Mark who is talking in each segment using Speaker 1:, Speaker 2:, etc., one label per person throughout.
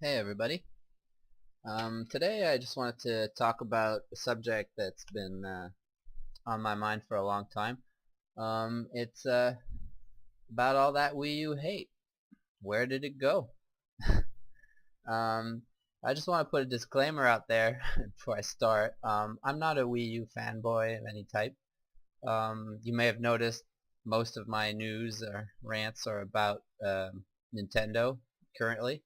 Speaker 1: Hey everybody. Today I just wanted to talk about a subject that's been on my mind for a long time. It's about all that Wii U hate. Where did it go? Um, I just want to put a disclaimer out there before I start. I'm not a Wii U fanboy of any type. You may have noticed most of my news or rants are about Nintendo currently,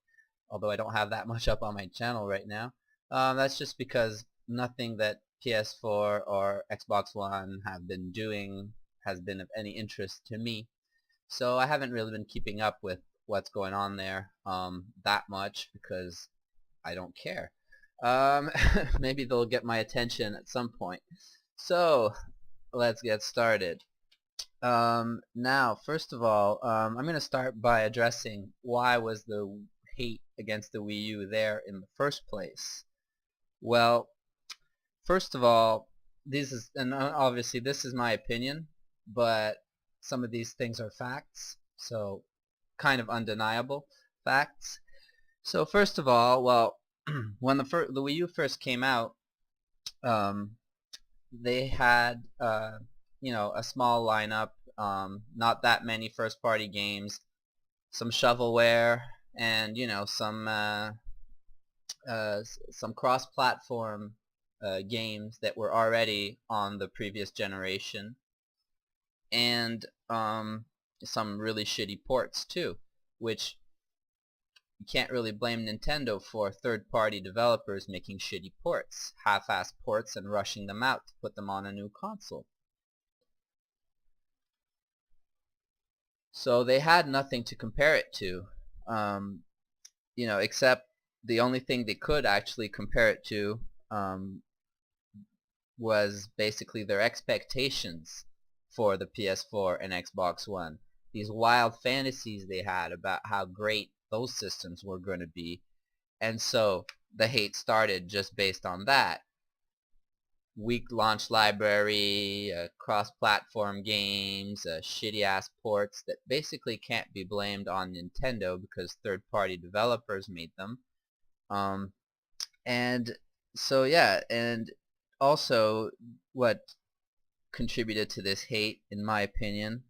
Speaker 1: although I don't have that much up on my channel right now. That's just because nothing that PS4 or Xbox One have been doing has been of any interest to me. So I haven't really been keeping up with what's going on there that much because I don't care. Um, Maybe they'll get my attention at some point. So let's get started. Now, first of all, I'm going to start by addressing why was the hate against the Wii U there in the first place. Well, first of all, and obviously this is my opinion, but some of these things are facts, so kind of undeniable facts. So first of all, well, when the Wii U first came out, um, they had a small lineup, not that many first-party games, some shovelware, and some cross-platform games that were already on the previous generation, and some really shitty ports too, which you can't really blame Nintendo for third-party developers making shitty ports, half-assed ports, and rushing them out to put them on a new console. So they had nothing to compare it to, um, except the only thing they could actually compare it to was basically their expectations for the PS4 and Xbox One. These wild fantasies they had about how great those systems were going to be. And so the hate started just based on that. Weak launch library, cross-platform games, shitty-ass ports that basically can't be blamed on Nintendo because third-party developers made them. Um, and so yeah, and also what contributed to this hate, in my opinion,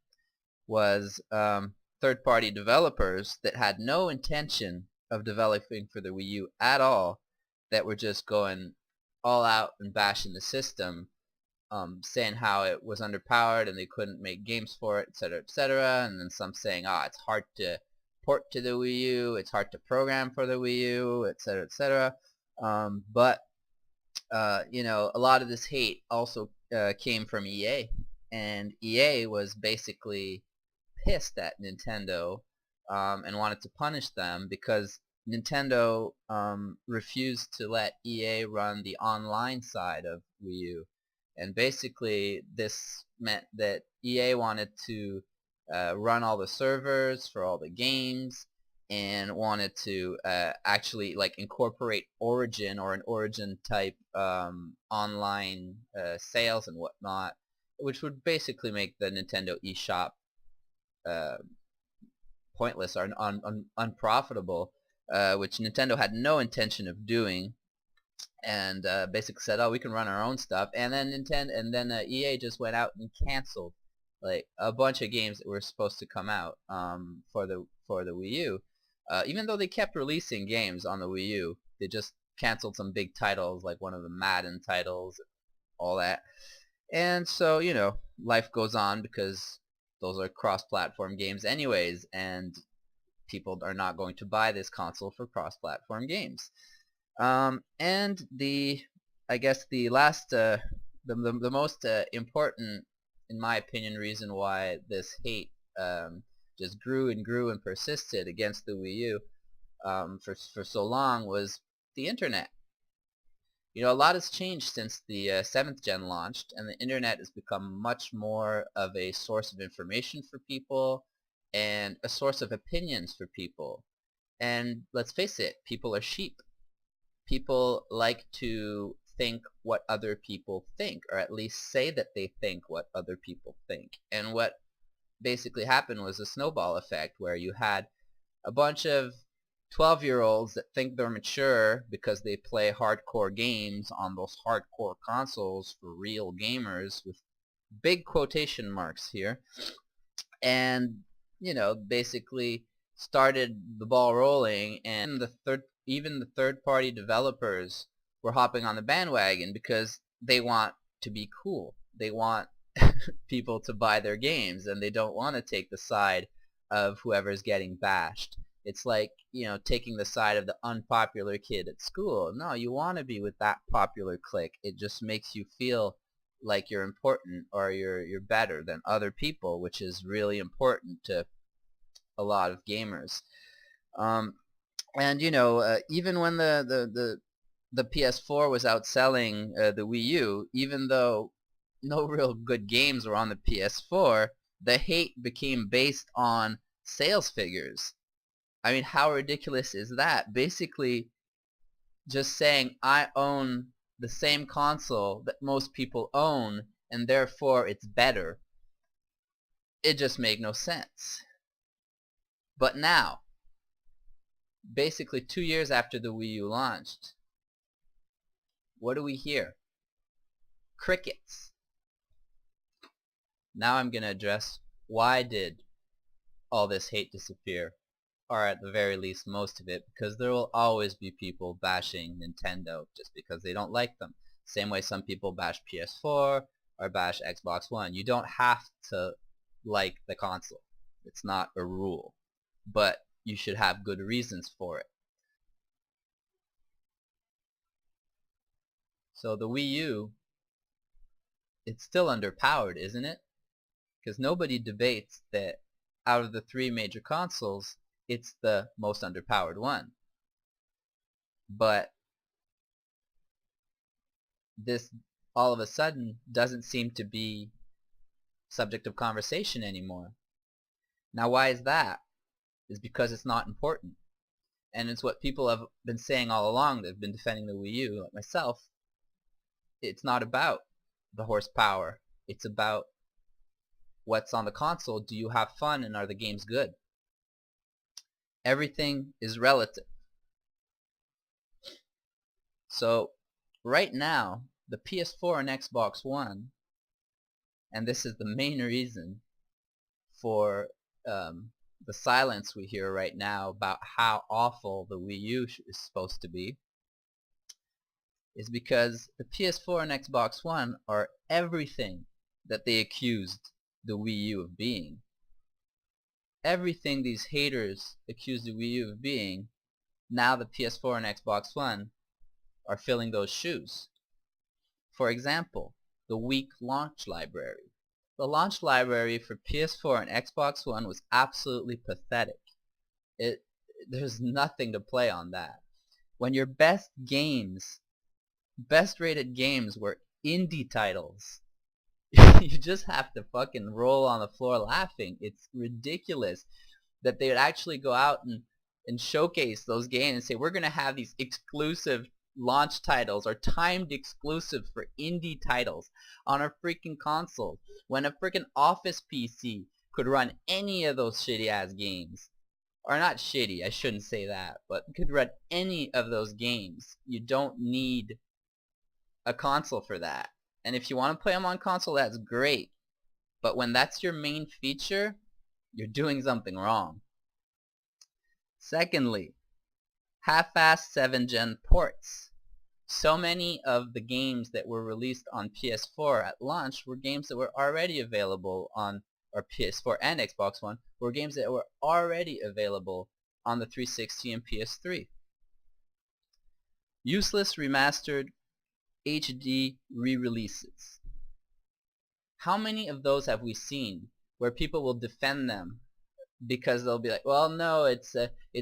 Speaker 1: was third-party developers that had no intention of developing for the Wii U at all, that were just going all out and bashing the system, saying how it was underpowered and they couldn't make games for it, etc., etc., and then some saying, it's hard to port to the Wii U, it's hard to program for the Wii U, etc., etc. But a lot of this hate also came from EA, and EA was basically pissed at Nintendo and wanted to punish them because Nintendo refused to let EA run the online side of Wii U. And basically this meant that EA wanted to run all the servers for all the games and wanted to actually like incorporate Origin or an Origin type online sales and whatnot, which would basically make the Nintendo eShop uh, pointless or unprofitable, which Nintendo had no intention of doing, and basically said, "Oh, we can run our own stuff." And then EA just went out and canceled like a bunch of games that were supposed to come out for the Wii U. Even though they kept releasing games on the Wii U, they just canceled some big titles like one of the Madden titles, all that. And so, life goes on because those are cross-platform games anyways, and people are not going to buy this console for cross-platform games. And I guess the last, the most important, in my opinion, reason why this hate just grew and grew and persisted against the Wii U for so long was the internet. A lot has changed since the 7th gen launched, and the internet has become much more of a source of information for people and a source of opinions for people. And let's face it, people are sheep. People like to think what other people think, or at least say that they think what other people think. And what basically happened was a snowball effect where you had a bunch of 12-year-olds that think they're mature because they play hardcore games on those hardcore consoles for real gamers, with big quotation marks here, and basically started the ball rolling, and even the third-party developers were hopping on the bandwagon because they want to be cool. They want people to buy their games, and they don't want to take the side of whoever's getting bashed. It's like, taking the side of the unpopular kid at school. No, you want to be with that popular clique. It just makes you feel like you're important, or you're better than other people, which is really important to a lot of gamers. Um, and even when the PS4 was outselling the Wii U, even though no real good games were on the PS4, the hate became based on sales figures. I mean, how ridiculous is that? Basically, just saying I own the same console that most people own, and therefore it's better. It just made no sense. But now, basically 2 years after the Wii U launched, what do we hear? Crickets. Now I'm going to address why did all this hate disappear, or at the very least most of it, because there will always be people bashing Nintendo just because they don't like them. Same way some people bash PS4 or bash Xbox One. You don't have to like the console. It's not a rule. But you should have good reasons for it. So the Wii U, it's still underpowered, isn't it? Because nobody debates that out of the three major consoles, it's the most underpowered one. But this all of a sudden doesn't seem to be subject of conversation anymore. Now why is that? It's because it's not important. And it's what people have been saying all along that have been defending the Wii U, like myself. It's not about the horsepower. It's about what's on the console. Do you have fun, and are the games good? Everything is relative. So right now, the PS4 and Xbox One, and this is the main reason for the silence we hear right now about how awful the Wii U is supposed to be, is because the PS4 and Xbox One are everything that they accused the Wii U of being. Everything these haters accused the Wii U of being, now the PS4 and Xbox One are filling those shoes. For example, the weak launch library. The launch library for PS4 and Xbox One was absolutely pathetic. There's nothing to play on that. When your best rated games were indie titles, you just have to fucking roll on the floor laughing. It's ridiculous that they would actually go out and showcase those games and say, we're going to have these exclusive launch titles or timed exclusive for indie titles on a freaking console, when a freaking Office PC could run any of those shitty ass games. Or not shitty, I shouldn't say that, but could run any of those games. You don't need a console for that. And if you want to play them on console, that's great. But when that's your main feature, you're doing something wrong. Secondly, half-assed 7th gen ports. So many of the games that were released on PS4 at launch were games that were already available on, or PS4 and Xbox One, were games that were already available on the 360 and PS3. Useless remastered HD re-releases. How many of those have we seen where people will defend them because they'll be like, well, no, it's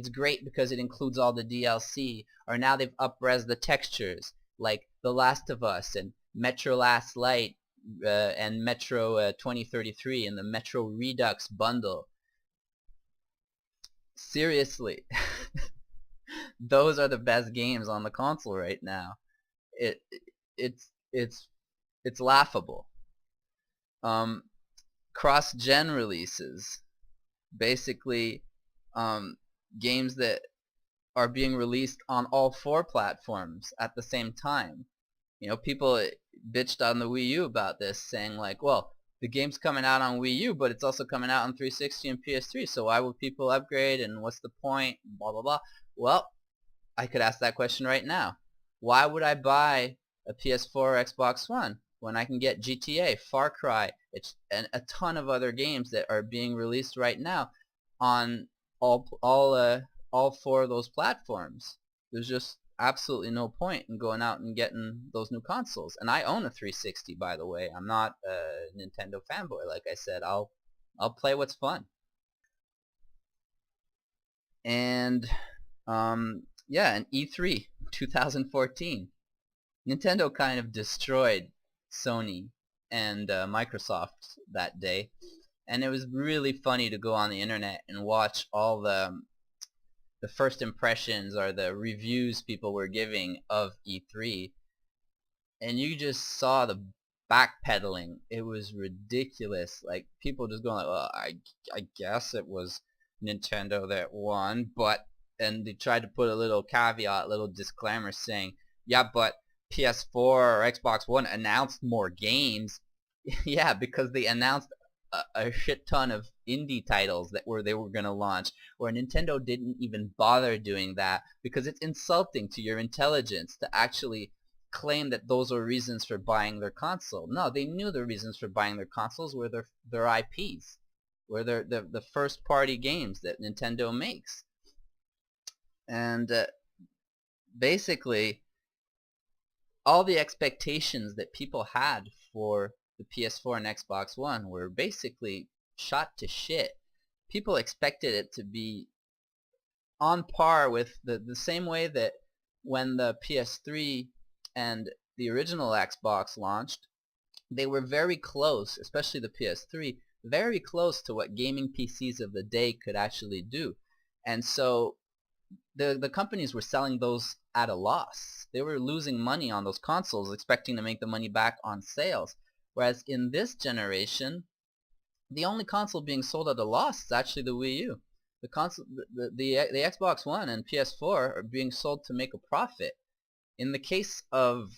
Speaker 1: great because it includes all the DLC, or now they've up-res the textures, like The Last of Us and Metro Last Light and Metro 2033 and the Metro Redux bundle. Seriously, those are the best games on the console right now. It's laughable. Cross-gen releases. Basically, games that are being released on all 4 platforms at the same time. You know, people bitched on the Wii U about this, saying like, well, the game's coming out on Wii U, but it's also coming out on 360 and PS3, so why would people upgrade, and what's the point, blah blah blah. Well, I could ask that question right now. Why would I buy a PS4 or Xbox One when I can get GTA, Far Cry, and a ton of other games that are being released right now on all 4 of those platforms? There's just absolutely no point in going out and getting those new consoles. And I own a 360, by the way. I'm not a Nintendo fanboy, like I said. I'll play what's fun. And yeah, in E3 2014, Nintendo kind of destroyed Sony and Microsoft that day, and it was really funny to go on the internet and watch all the first impressions or the reviews people were giving of E3, and you just saw the backpedaling. It was ridiculous. Like, people just going like, well, I guess it was Nintendo that won, but, and they tried to put a little caveat, a little disclaimer saying, yeah, but PS4 or Xbox One announced more games. Yeah, because they announced a shit ton of indie titles that they were going to launch, where Nintendo didn't even bother doing that because it's insulting to your intelligence to actually claim that those are reasons for buying their console. No, they knew the reasons for buying their consoles were their IPs, were the first party games that Nintendo makes. And basically all the expectations that people had for the PS4 and Xbox One were basically shot to shit. People expected it to be on par with the same way that when the PS3 and the original Xbox launched, they were very close, especially the PS3, very close to what gaming PCs of the day could actually do. And so the companies were selling those at a loss. They were losing money on those consoles, expecting to make the money back on sales. Whereas in this generation, the only console being sold at a loss is actually the Wii U. The console, the Xbox One and PS4 are being sold to make a profit. In the case of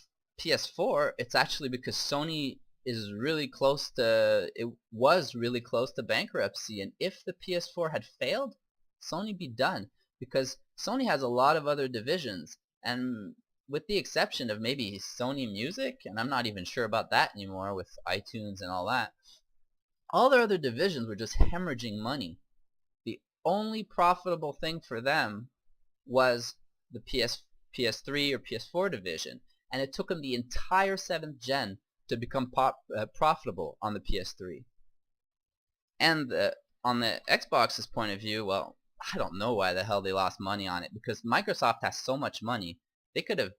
Speaker 1: PS4, it's actually because Sony is really close to, it was really close to bankruptcy, and if the PS4 had failed, Sony'd be done, because Sony has a lot of other divisions, and with the exception of maybe Sony Music, and I'm not even sure about that anymore with iTunes and all that, all their other divisions were just hemorrhaging money. The only profitable thing for them was the PS3 or PS4 division, and it took them the entire 7th gen to become profitable on the PS3. And on the Xbox's point of view, well, I don't know why the hell they lost money on it, because Microsoft has so much money. They could have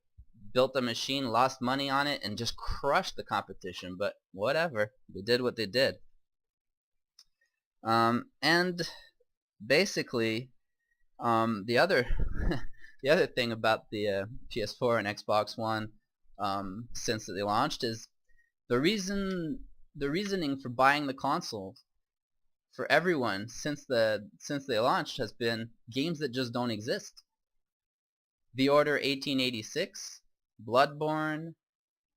Speaker 1: built a machine, lost money on it, and just crushed the competition, but whatever. They did what they did. And basically, the other the other thing about the PS4 and Xbox One since they launched is the reasoning for buying the consoles for everyone since they launched has been games that just don't exist. The Order 1886, Bloodborne,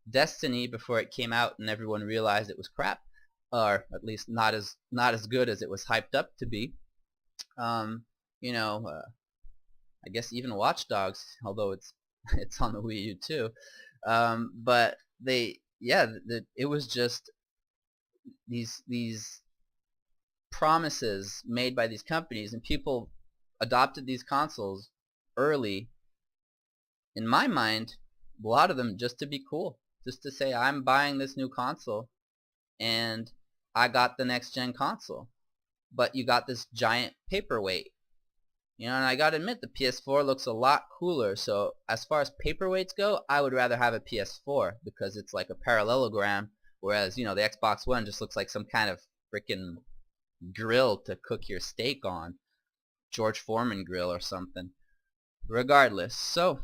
Speaker 1: Destiny before it came out and everyone realized it was crap, or at least not as good as it was hyped up to be. You know, I guess even Watch Dogs, although it's on the Wii U too. But it was just these promises made by these companies, and people adopted these consoles early, in my mind, a lot of them just to be cool, just to say I'm buying this new console and I got the next gen console. But you got this giant paperweight, you know, and I gotta admit the PS4 looks a lot cooler. So as far as paperweights go, I would rather have a PS4 because it's like a parallelogram, whereas, you know, the Xbox One just looks like some kind of freaking grill to cook your steak on, George Foreman grill or something. Regardless, so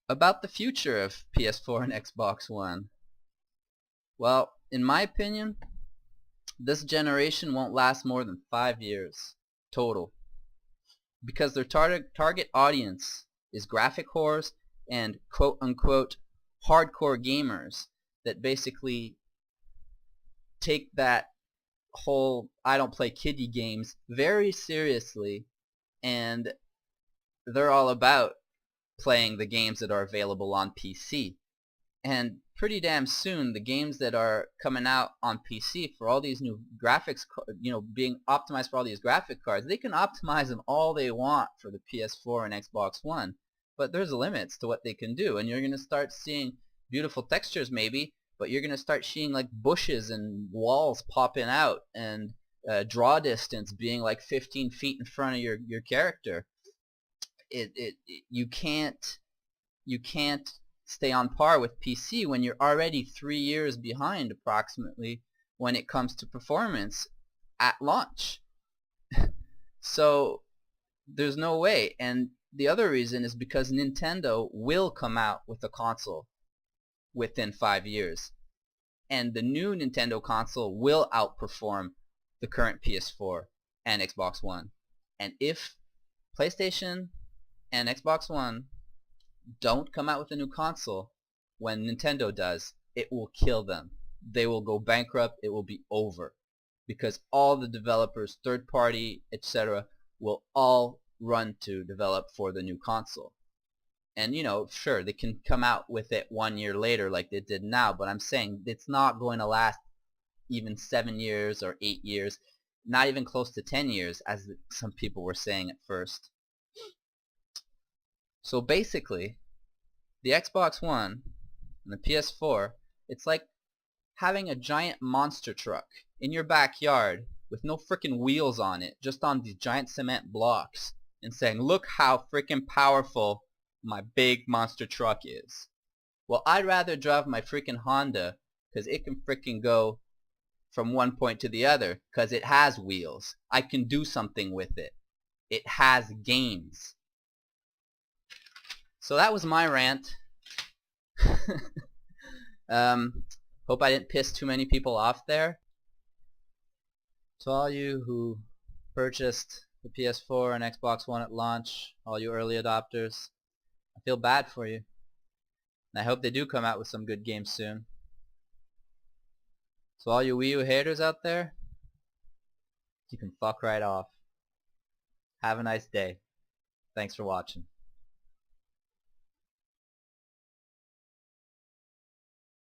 Speaker 1: about the future of PS4 and Xbox One. Well, in my opinion, this generation won't last more than 5 years total. because their target audience is graphic whores and quote-unquote hardcore gamers that basically take that whole I don't play kiddie games very seriously, and they're all about playing the games that are available on PC. And pretty damn soon the games that are coming out on PC for all these new graphics, being optimized for all these graphic cards, they can optimize them all they want for the PS4 and Xbox One, but there's limits to what they can do, and you're going to start seeing beautiful textures maybe, but you're going to start seeing like bushes and walls popping out, and draw distance being like 15 feet in front of your character. You can't stay on par with PC when you're already 3 years behind approximately when it comes to performance at launch. So there's no way. And the other reason is because Nintendo will come out with a console within 5 years, and the new Nintendo console will outperform the current PS4 and Xbox One. And if PlayStation and Xbox One don't come out with a new console when Nintendo does, it will kill them. They will go bankrupt. It will be over, because all the developers, third party, etc., will all run to develop for the new console. And sure, they can come out with it 1 year later like they did now, but I'm saying it's not going to last even 7 years or 8 years, not even close to 10 years as some people were saying at first. So basically, the Xbox One and the PS4, it's like having a giant monster truck in your backyard with no frickin' wheels on it, just on these giant cement blocks, and saying, look how frickin' powerful my big monster truck is. Well, I'd rather drive my frickin' Honda, because it can frickin' go from one point to the other, because it has wheels. I can do something with it. It has games. So that was my rant. Hope I didn't piss too many people off there. To all you who purchased the PS4 and Xbox One at launch, all you early adopters, I feel bad for you. And I hope they do come out with some good games soon. So all you Wii U haters out there, you can fuck right off. Have a nice day. Thanks for watching.